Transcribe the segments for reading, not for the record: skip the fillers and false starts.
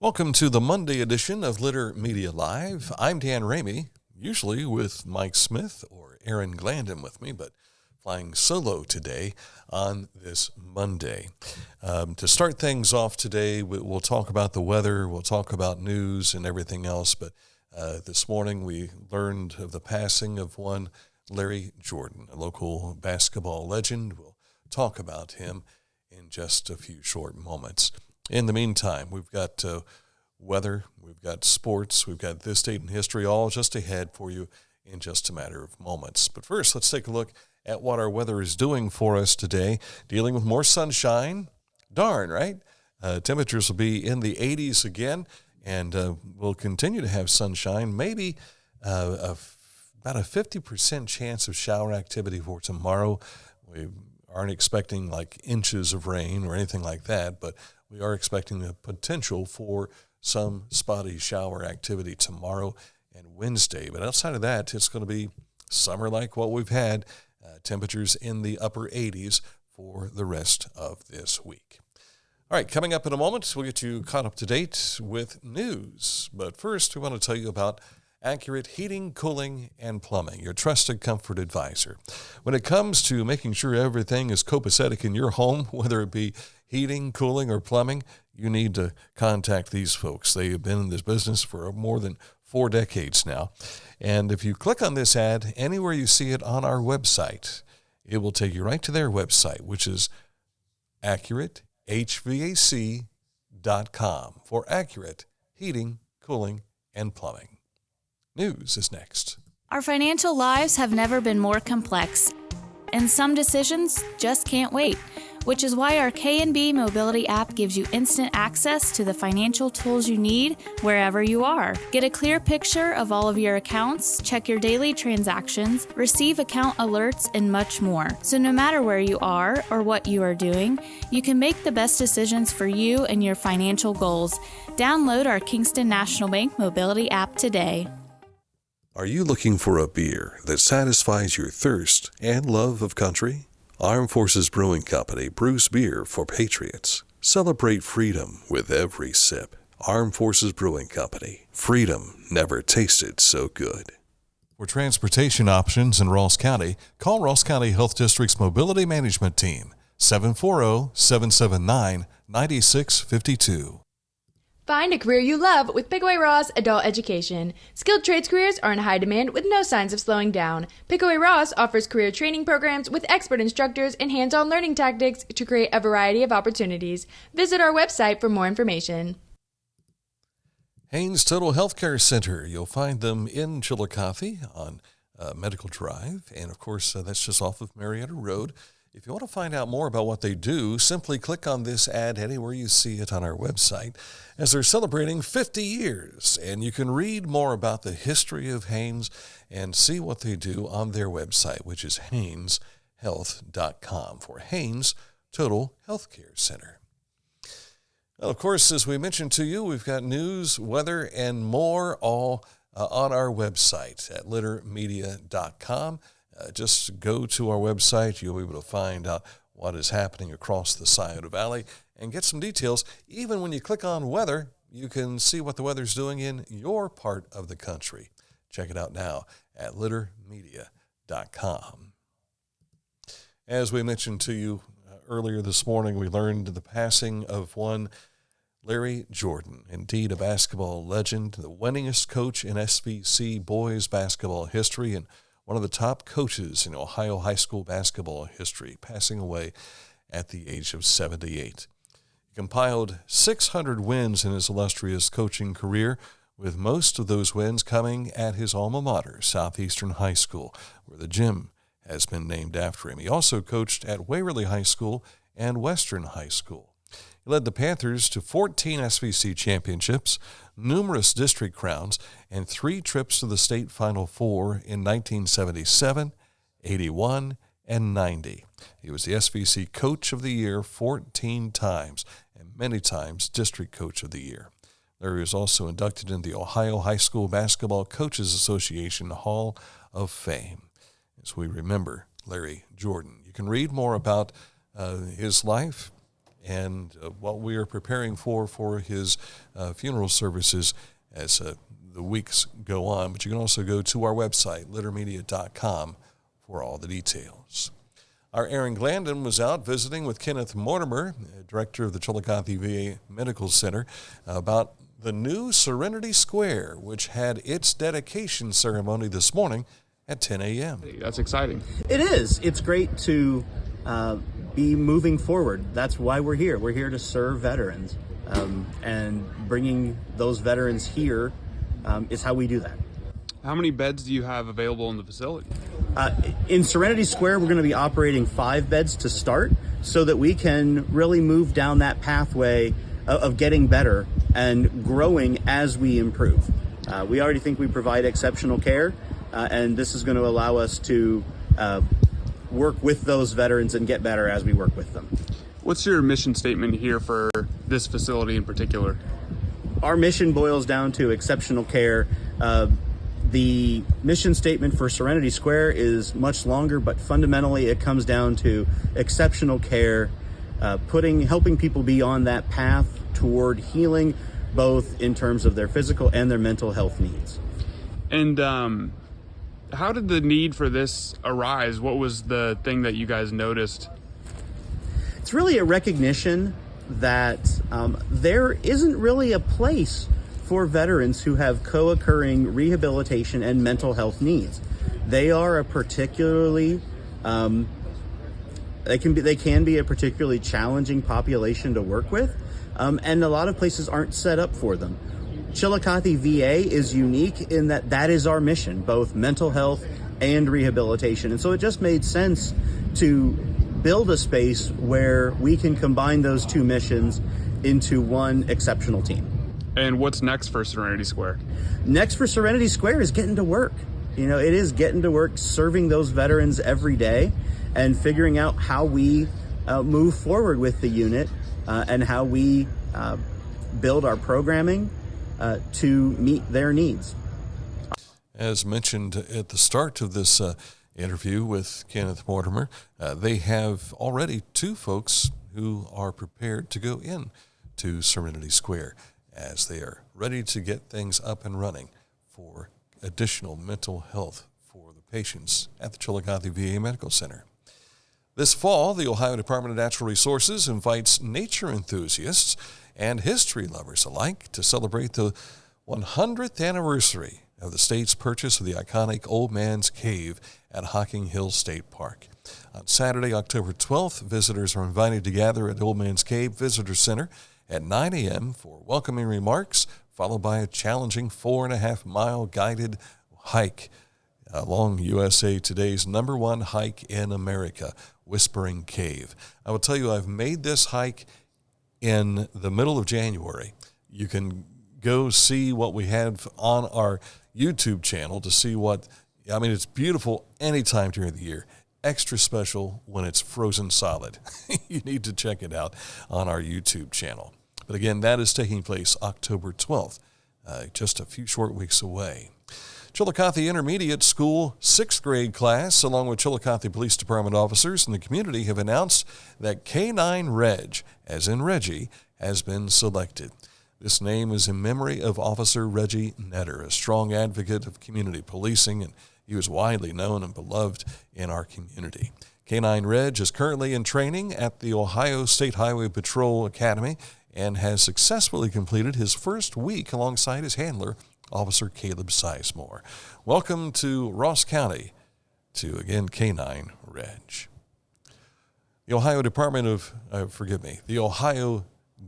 Welcome to the Monday edition of Litter Media Live. I'm Dan Ramey, usually with Mike Smith or Aaron Glandon with me, but flying solo today on this Monday. To start things off today, we'll talk about the weather, we'll talk about news and everything else, but this morning we learned of the passing of one Larry Jordan, a local basketball legend. We'll talk about him in just a few short moments. In the meantime, we've got weather, we've got sports, we've got this date in history, all just ahead for you in just a matter of moments. But first, let's take a look at what our weather is doing for us today. Dealing with more sunshine. Darn, right? Temperatures will be in the 80s again, and we'll continue to have sunshine. Maybe about a 50% chance of shower activity for tomorrow. We aren't expecting like inches of rain or anything like that, but we are expecting the potential for some spotty shower activity tomorrow and Wednesday. But outside of that, it's going to be summer like what we've had, temperatures in the upper 80s for the rest of this week. All right, coming up in a moment, we'll get you caught up to date with news. But first, we want to tell you about Accurate Heating, Cooling, and Plumbing, your trusted comfort advisor. When it comes to making sure everything is copacetic in your home, whether it be heating, cooling, or plumbing, you need to contact these folks. They have been in this business for more than 4 decades now. And if you click on this ad, anywhere you see it on our website, it will take you right to their website, which is AccurateHVAC.com for accurate heating, cooling, and plumbing. News is next. Our financial lives have never been more complex, and some decisions just can't wait, which is why our K&B Mobility app gives you instant access to the financial tools you need wherever you are. Get a clear picture of all of your accounts, check your daily transactions, receive account alerts, and much more. So no matter where you are or what you are doing, you can make the best decisions for you and your financial goals. Download our Kingston National Bank Mobility app today. Are you looking for a beer that satisfies your thirst and love of country? Armed Forces Brewing Company brews beer for patriots. Celebrate freedom with every sip. Armed Forces Brewing Company. Freedom never tasted so good. For transportation options in Ross County, call Ross County Health District's Mobility Management Team, 740-779-9652. Find a career you love with Pickaway Ross Adult Education. Skilled trades careers are in high demand with no signs of slowing down. Pickaway Ross offers career training programs with expert instructors and hands-on learning tactics to create a variety of opportunities. Visit our website for more information. Haynes Total Healthcare Center. You'll find them in Chillicothe on Medical Drive. And, of course, that's just off of Marietta Road. If you want to find out more about what they do, simply click on this ad anywhere you see it on our website, as they're celebrating 50 years. And you can read more about the history of Haynes and see what they do on their website, which is HaynesHealth.com for Haynes Total Healthcare Center. Well, of course, as we mentioned to you, we've got news, weather, and more all on our website at littermedia.com. Just go to our website. You'll be able to find out what is happening across the Scioto Valley and get some details. Even when you click on weather, you can see what the weather's doing in your part of the country. Check it out now at littermedia.com. As we mentioned to you earlier this morning, we learned the passing of one Larry Jordan, indeed a basketball legend, the winningest coach in SVC boys basketball history, and one of the top coaches in Ohio high school basketball history, passing away at the age of 78. He compiled 600 wins in his illustrious coaching career, with most of those wins coming at his alma mater, Southeastern High School, where the gym has been named after him. He also coached at Waverly High School and Western High School. He led the Panthers to 14 SVC championships, numerous district crowns, and 3 trips to the state Final Four in 1977, 81, and 90. He was the SVC Coach of the Year 14 times, and many times District Coach of the Year. Larry was also inducted in the Ohio High School Basketball Coaches Association Hall of Fame. As we remember Larry Jordan, you can read more about his life and what we are preparing for his funeral services as the weeks go on. But you can also go to our website, littermedia.com, for all the details. Our Aaron Glandon was out visiting with Kenneth Mortimer, director of the Chillicothe VA Medical Center, about the new Serenity Square, which had its dedication ceremony this morning at 10 a.m. That's exciting. It is. It's great to be moving forward. That's why we're here. We're here to serve veterans, and bringing those veterans here is how we do that. How many beds do you have available in the facility? In Serenity Square, we're going to be operating 5 beds to start so that we can really move down that pathway of getting better and growing as we improve. We already think we provide exceptional care, and this is going to allow us to work with those veterans and get better as we work with them. What's your mission statement here for this facility in particular? Our mission boils down to exceptional care. The mission statement for Serenity Square is much longer, but fundamentally it comes down to exceptional care, helping people be on that path toward healing, both in terms of their physical and their mental health needs. And how did the need for this arise? What was the thing that you guys noticed? It's really a recognition that there isn't really a place for veterans who have co-occurring rehabilitation and mental health needs. They are a particularly they can be a particularly challenging population to work with, and a lot of places aren't set up for them. Chillicothe VA is unique in that is our mission, both mental health and rehabilitation. And so it just made sense to build a space where we can combine those two missions into one exceptional team. And what's next for Serenity Square? Next for Serenity Square is getting to work. It is getting to work, serving those veterans every day and figuring out how we move forward with the unit and how we build our programming to meet their needs. As mentioned at the start of this interview with Kenneth Mortimer, they have already 2 folks who are prepared to go in to Serenity Square as they are ready to get things up and running for additional mental health for the patients at the Chillicothe VA Medical Center. This fall, the Ohio Department of Natural Resources invites nature enthusiasts and history lovers alike to celebrate the 100th anniversary of the state's purchase of the iconic Old Man's Cave at Hocking Hill State Park. On Saturday, October 12th, visitors are invited to gather at Old Man's Cave Visitor Center at 9 a.m. for welcoming remarks, followed by a challenging 4.5-mile guided hike along USA Today's #1 hike in America, Whispering Cave. I will tell you, I've made this hike in the middle of January. You can go see what we have on our YouTube channel to see it's beautiful any time during the year. Extra special when it's frozen solid. You need to check it out on our YouTube channel. But again, that is taking place October 12th, just a few short weeks away. Chillicothe Intermediate School 6th grade class, along with Chillicothe Police Department officers in the community, have announced that K9 Reg, as in Reggie, has been selected. This name is in memory of Officer Reggie Netter, a strong advocate of community policing, and he was widely known and beloved in our community. K9 Reg is currently in training at the Ohio State Highway Patrol Academy and has successfully completed his first week alongside his handler, Officer Caleb Sizemore. Welcome to Ross County to, again, K9 Reg. The Ohio the Ohio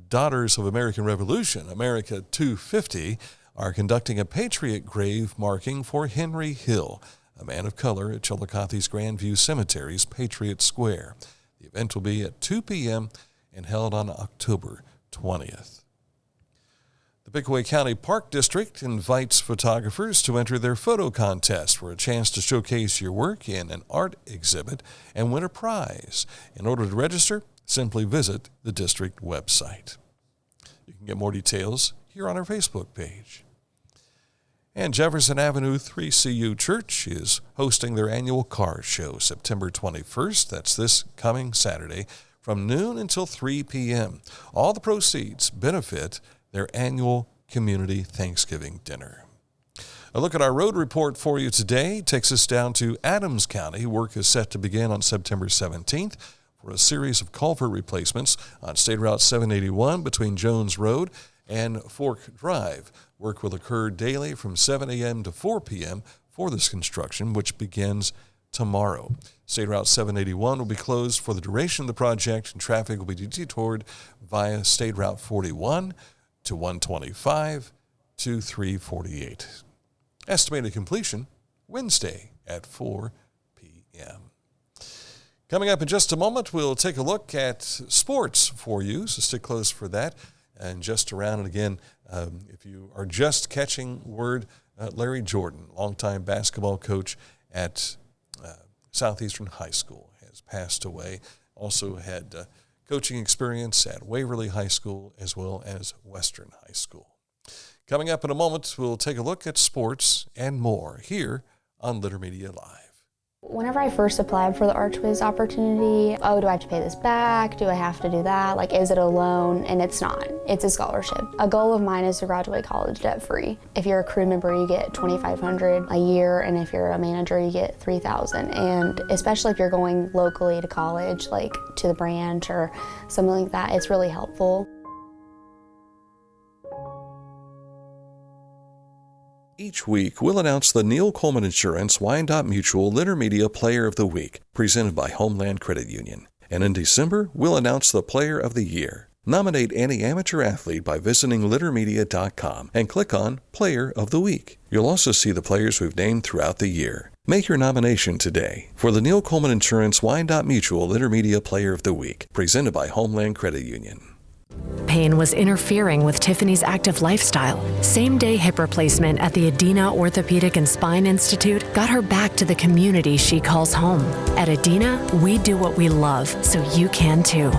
Daughters of American Revolution, America 250, are conducting a Patriot grave marking for Henry Hill, a man of color, at Chillicothe's Grandview Cemetery's Patriot Square. The event will be at 2 p.m. and held on October 20th. The Pickaway County Park District invites photographers to enter their photo contest for a chance to showcase your work in an art exhibit and win a prize. In order to register, simply visit the district website. You can get more details here on our Facebook page. And Jefferson Avenue 3CU Church is hosting their annual car show September 21st. That's this coming Saturday, from noon until 3 p.m. All the proceeds benefit their annual community Thanksgiving dinner. A look at our road report for you today takes us down to Adams County. Work is set to begin on September 17th for a series of culvert replacements on State Route 781 between Jones Road and Fork Drive. Work will occur daily from 7 a.m. to 4 p.m. for this construction, which begins tomorrow. State Route 781 will be closed for the duration of the project, and traffic will be detoured via State Route 41 to 125 to 348. Estimated completion Wednesday at 4 p.m. Coming up in just a moment, we'll take a look at sports for you, so stick close for that. And just around, and again, if you are just catching word, Larry Jordan, longtime basketball coach at Southeastern High School, has passed away. Also had coaching experience at Waverly High School as well as Western High School. Coming up in a moment, we'll take a look at sports and more here on Litter Media Live. Whenever I first applied for the Archways opportunity, do I have to pay this back? Do I have to do that? Like, is it a loan? And it's not. It's a scholarship. A goal of mine is to graduate college debt-free. If you're a crew member, you get $2,500 a year, and if you're a manager, you get $3,000. And especially if you're going locally to college, like to the branch or something like that, it's really helpful. Each week, we'll announce the Neil Coleman Insurance Wyandotte Mutual Litter Media Player of the Week, presented by Homeland Credit Union. And in December, we'll announce the Player of the Year. Nominate any amateur athlete by visiting littermedia.com and click on Player of the Week. You'll also see the players we've named throughout the year. Make your nomination today for the Neil Coleman Insurance Wyandotte Mutual Litter Media Player of the Week, presented by Homeland Credit Union. Pain was interfering with Tiffany's active lifestyle. Same-day hip replacement at the Adina Orthopedic and Spine Institute got her back to the community she calls home. At Adina, we do what we love, so you can too.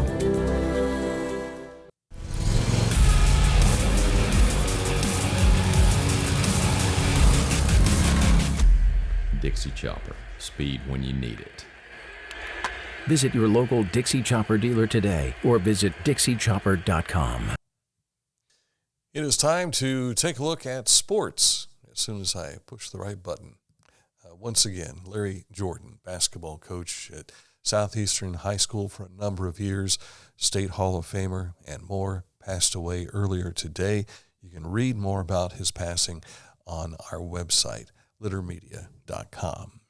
Dixie Chopper. Speed when you need it. Visit your local Dixie Chopper dealer today or visit dixiechopper.com. It is time to take a look at sports as soon as I push the right button. Once again, Larry Jordan, basketball coach at Southeastern High School for a number of years, State Hall of Famer and more, passed away earlier today. You can read more about his passing on our website, littermedia.com.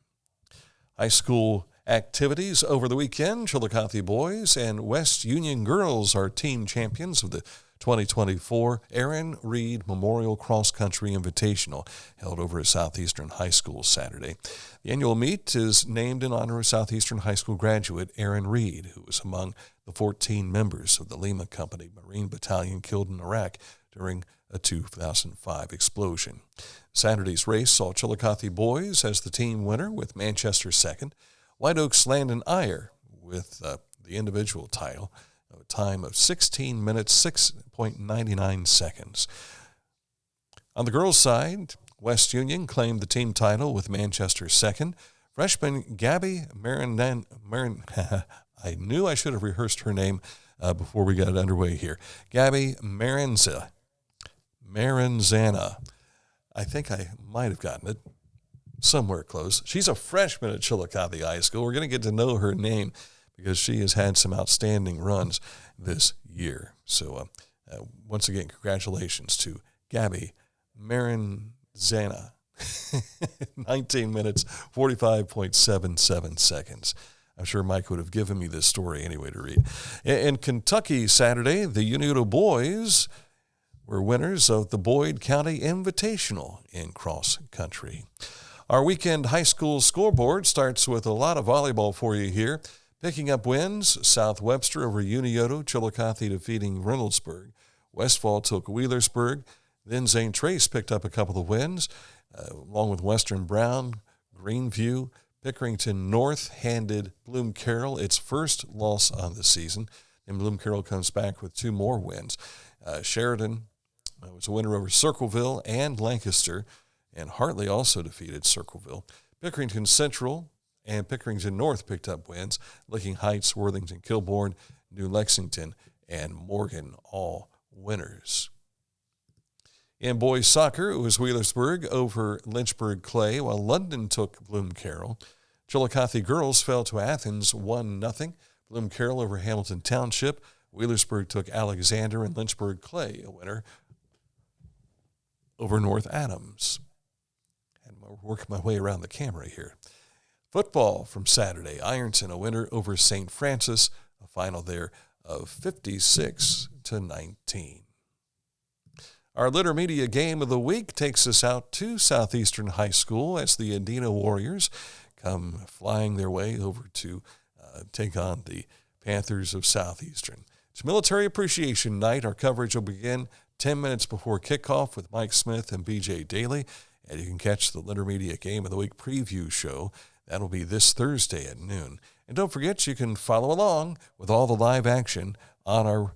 High school activities over the weekend. Chillicothe boys and West Union girls are team champions of the 2024 Aaron Reed Memorial Cross Country Invitational, held over at Southeastern High School Saturday. The annual meet is named in honor of Southeastern High School graduate Aaron Reed, who was among the 14 members of the Lima Company Marine Battalion killed in Iraq during a 2005 explosion. Saturday's race saw Chillicothe boys as the team winner with Manchester second, White Oaks Landon Iyer with the individual title, a time of 16 minutes, 6.99 seconds. On the girls' side, West Union claimed the team title with Manchester second. Freshman Gabby I knew I should have rehearsed her name before we got underway here. Gabby Maranzana. I think I might have gotten it somewhere close. She's a freshman at Chillicothe High School. We're going to get to know her name because she has had some outstanding runs this year. So once again, congratulations to Gabby Maranzana. 19 minutes, 45.77 seconds. I'm sure Mike would have given me this story anyway to read. In Kentucky Saturday, the Unedo boys were winners of the Boyd County Invitational in cross country. Our weekend high school scoreboard starts with a lot of volleyball for you here. Picking up wins, South Webster over Uneoto, Chillicothe defeating Reynoldsburg. Westfall took Wheelersburg. Then Zane Trace picked up a couple of wins, along with Western Brown, Greenview. Pickerington North handed Bloom Carroll its first loss on the season, and Bloom Carroll comes back with two more wins. Sheridan was a winner over Circleville and Lancaster, and Hartley also defeated Circleville. Pickerington Central and Pickerington North picked up wins. Licking Heights, Worthington, Kilbourne, New Lexington, and Morgan, all winners. In boys soccer, it was Wheelersburg over Lynchburg Clay, while London took Bloom Carroll. Chillicothe girls fell to Athens 1-0. Bloom Carroll over Hamilton Township. Wheelersburg took Alexander, and Lynchburg Clay, a winner, over North Adams. And I'm working my way around the camera here. Football from Saturday. Ironton, a winner over St. Francis, a final there of 56-19. Our Litter Media game of the week takes us out to Southeastern High School as the Adena Warriors come flying their way over to take on the Panthers of Southeastern. It's Military Appreciation Night. Our coverage will begin 10 minutes before kickoff with Mike Smith and BJ Daly, and you can catch the Litter Media Game of the Week preview show. That'll be this Thursday at noon. And don't forget, you can follow along with all the live action on our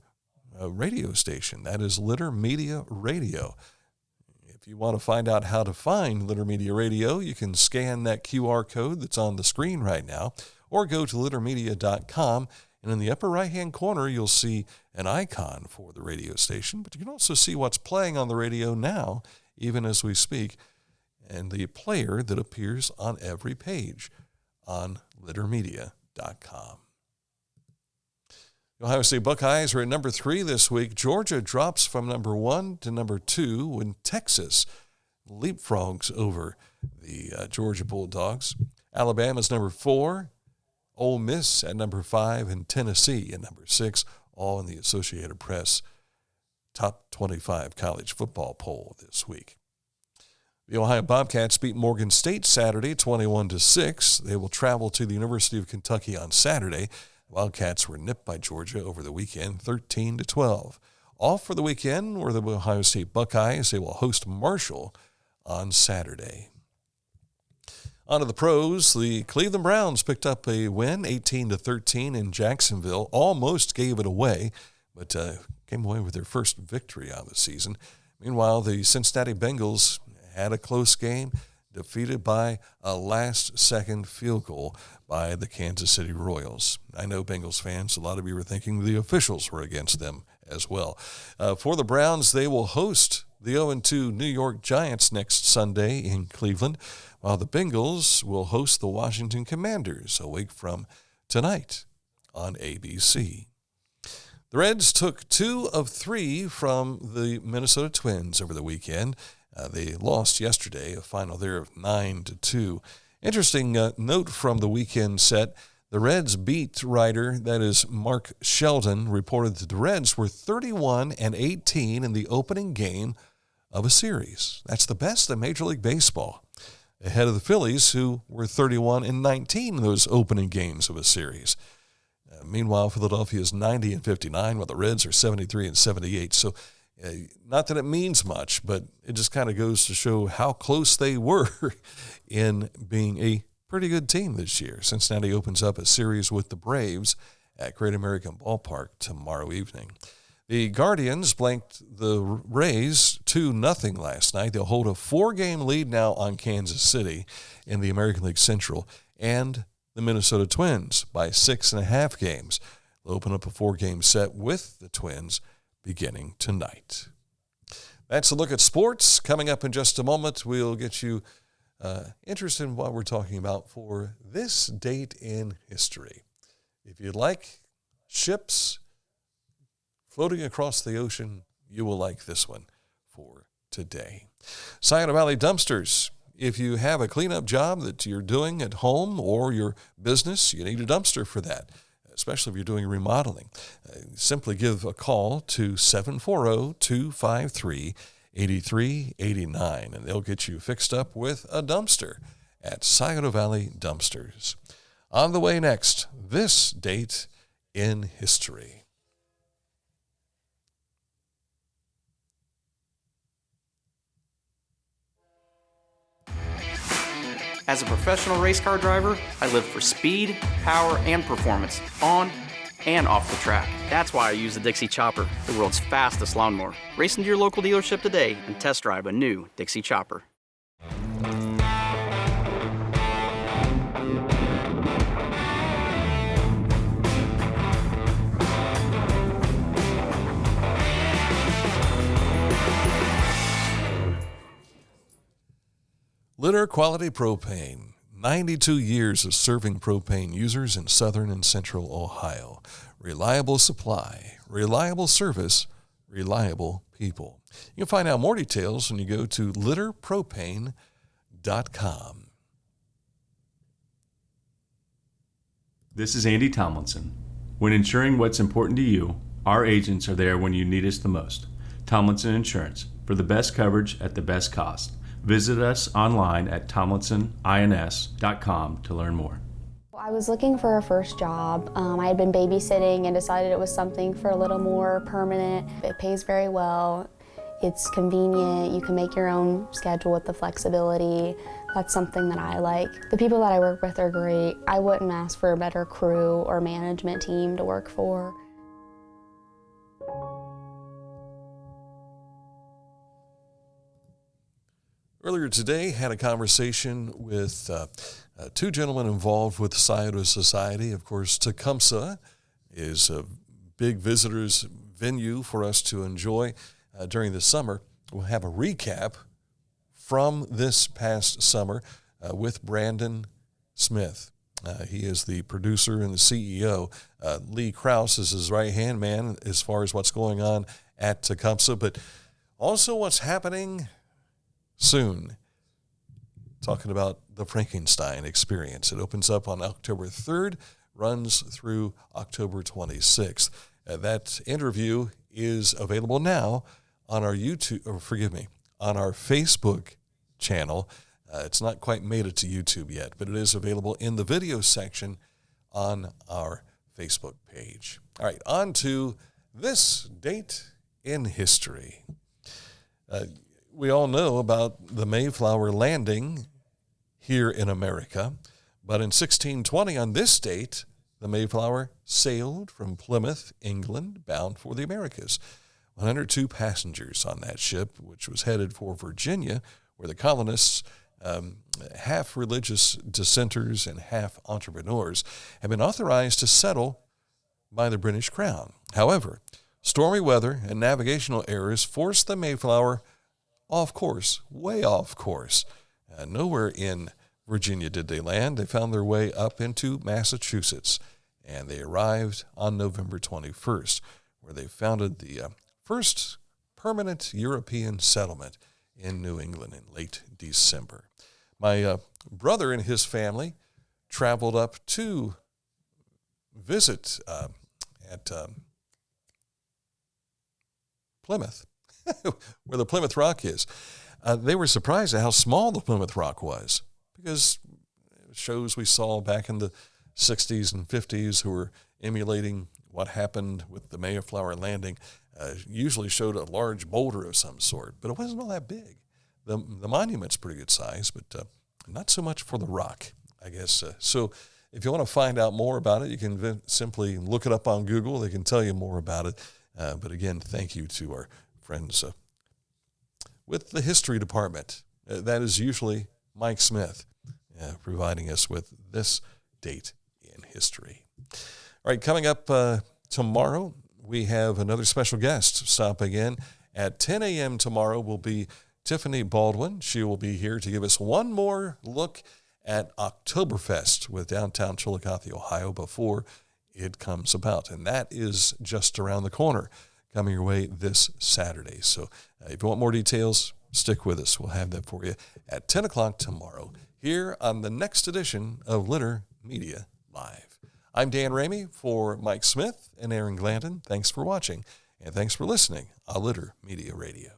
radio station. That is Litter Media Radio. If you want to find out how to find Litter Media Radio, you can scan that QR code that's on the screen right now, or go to littermedia.com, and in the upper right-hand corner, you'll see an icon for the radio station, but you can also see what's playing on the radio now, even as we speak, and the player that appears on every page on littermedia.com. The Ohio State Buckeyes are at number 3 this week. Georgia drops from number 1 to number 2 when Texas leapfrogs over the Georgia Bulldogs. Alabama's number 4, Ole Miss at number 5, and Tennessee at number 6, all in the Associated Press top 25 college football poll this week. The Ohio Bobcats beat Morgan State Saturday 21-6. They will travel to the University of Kentucky on Saturday. Wildcats were nipped by Georgia over the weekend, 13-12. Off for the weekend were the Ohio State Buckeyes. They will host Marshall on Saturday. On to the pros. The Cleveland Browns picked up a win, 18-13 in Jacksonville. Almost gave it away, but came away with their first victory on the season. Meanwhile, the Cincinnati Bengals had a close game, defeated by a last-second field goal by the Kansas City Royals. I know Bengals fans, a lot of you were thinking the officials were against them as well. For the Browns, they will host the 0-2 New York Giants next Sunday in Cleveland, while the Bengals will host the Washington Commanders a week from tonight on ABC. The Reds took 2 of 3 from the Minnesota Twins over the weekend. They lost yesterday, a final there of 9-2. Interesting note from the weekend set, the Reds beat writer, that is Mark Sheldon, reported that the Reds were 31-18 in the opening game of a series. That's the best in Major League Baseball, ahead of the Phillies, who were 31-19 in those opening games of a series. Meanwhile, Philadelphia is 90-59, while the Reds are 73-78. So not that it means much, but it just kind of goes to show how close they were in being a pretty good team this year. Cincinnati opens up a series with the Braves at Great American Ballpark tomorrow evening. The Guardians blanked the Rays 2-0 last night. They'll hold a 4-game lead now on Kansas City in the American League Central, and the Minnesota Twins by 6.5 games. They'll open up a 4-game set with the Twins beginning tonight. That's a look at sports. Coming up in just a moment, we'll get you interested in what we're talking about for this date in history. If you'd like ships floating across the ocean, you will like this one for today. Scioto Valley Dumpsters. If you have a cleanup job that you're doing at home or your business, you need a dumpster for that, especially if you're doing remodeling. Simply give a call to 740-253-8389, and they'll get you fixed up with a dumpster at Scioto Valley Dumpsters. On the way next, this date in history. As a professional race car driver, I live for speed, power, and performance, on and off the track. That's why I use the Dixie Chopper, the world's fastest lawnmower. Race into your local dealership today and test drive a new Dixie Chopper. Litter Quality Propane. 92 years of serving propane users in southern and central Ohio. Reliable supply, reliable service, reliable people. You can find out more details when you go to litterpropane.com. This is Andy Tomlinson. When ensuring what's important to you, our agents are there when you need us the most. Tomlinson Insurance, for the best coverage at the best cost. Visit us online at tomlinsonins.com to learn more. I was looking for a first job. I had been babysitting and decided it was something for a little more permanent. It pays very well. It's convenient. You can make your own schedule with the flexibility. That's something that I like. The people that I work with are great. I wouldn't ask for a better crew or management team to work for. Earlier today, had a conversation with two gentlemen involved with the Scioto Society. Of course, Tecumseh is a big visitors venue for us to enjoy during the summer. We'll have a recap from this past summer with Brandon Smith. He is the producer and the CEO. Lee Krause is his right-hand man as far as what's going on at Tecumseh, but also what's happening soon. Talking about the Frankenstein experience. It opens up on October 3rd, runs through October 26th. That interview is available now on our on our Facebook channel. It's not quite made it to YouTube yet, but it is available in the video section on our Facebook page. All right, on to this date in history. We all know about the Mayflower landing here in America, but in 1620 on this date, the Mayflower sailed from Plymouth, England, bound for the Americas. 102 passengers on that ship, which was headed for Virginia, where the colonists, half religious dissenters and half entrepreneurs, had been authorized to settle by the British Crown. However, stormy weather and navigational errors forced the Mayflower off course, way off course. Nowhere in Virginia did they land. They found their way up into Massachusetts, and they arrived on November 21st, where they founded the first permanent European settlement in New England in late December. My brother and his family traveled up to visit at Plymouth, where the Plymouth Rock is. They were surprised at how small the Plymouth Rock was, because shows we saw back in the 60s and 50s who were emulating what happened with the Mayflower landing usually showed a large boulder of some sort, but it wasn't all that big. The monument's pretty good size, but not so much for the rock, I guess. So if you want to find out more about it, you can simply look it up on Google. They can tell you more about it. But again, thank you to our friends with the history department. That is usually Mike Smith providing us with this date in history. All right, coming up tomorrow, we have another special guest stopping in. At 10 a.m. tomorrow will be Tiffany Baldwin. She will be here to give us one more look at Oktoberfest with downtown Chillicothe, Ohio, before it comes about. And that is just around the corner, coming your way this Saturday. So if you want more details, stick with us. We'll have that for you at 10 o'clock tomorrow here on the next edition of Litter Media Live. I'm Dan Ramey for Mike Smith and Aaron Glandon. Thanks for watching, and thanks for listening on Litter Media Radio.